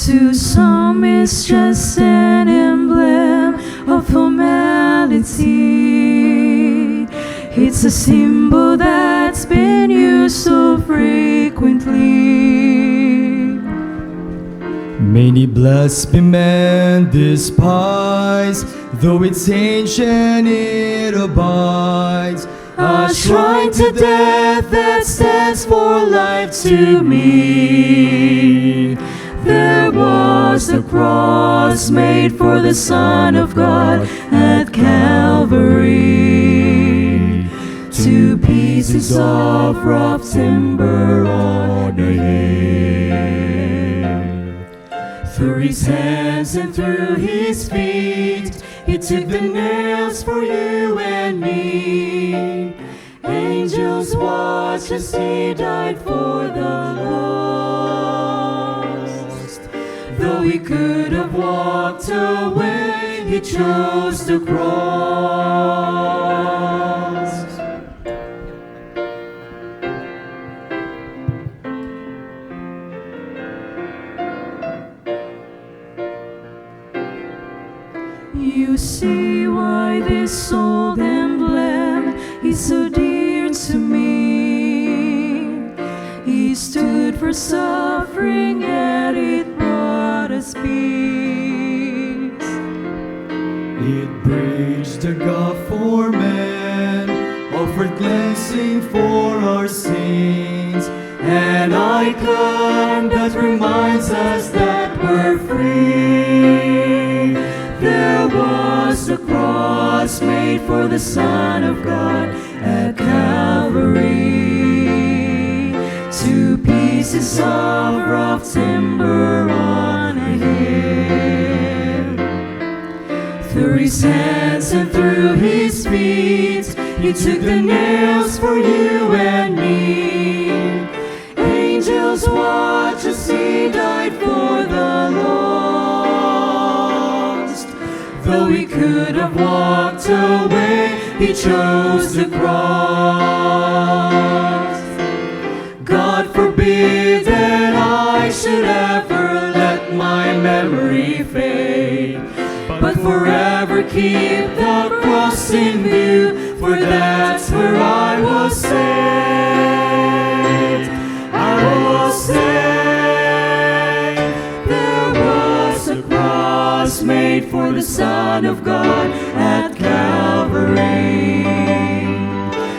To some it's just an emblem of formality. It's a symbol that's been used so frequently. Many blaspheme and despise, though it's ancient it abides. A shrine to death that stands for life to me. There was a cross made for the Son of God at Calvary. 2 pieces of rough timber on a hill. Through his hands and through his feet, he took the nails for you and me. Angels watched as he died for the lost. Though he could have walked away, he chose the cross. You see why this old emblem is so dear to me. He stood for suffering, yet it brought us peace. It bridged the gulf for man, offered cleansing for our sins, an icon that reminds us that we're free. There was a cross made for the Son of God at Calvary. 2 pieces of rough timber on a hill. Through his hands and through his feet, he took the nails for you and me. Angels watch as he died for the lost. Though he could have walked away, he chose the cross. God forbid that I should ever let my memory fade, but forever keep the cross in view, for that's where I was saved. I was saved. There was a cross made for the Son of God at Calvary.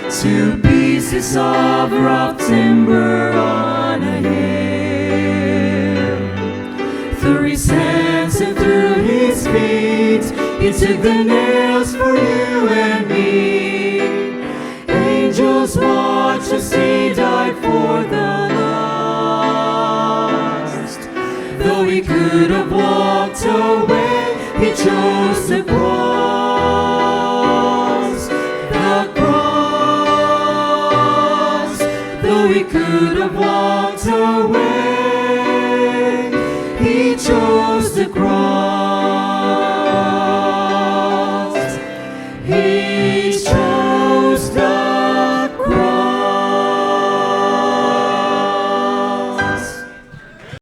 2 pieces of rough timber on a hill. Through his hands and through his feet, he took the nails for you and me. Angels watch as he died for the lost. Though he could have walked away, he chose the cross. The cross. Though he could have walked away, he chose the cross.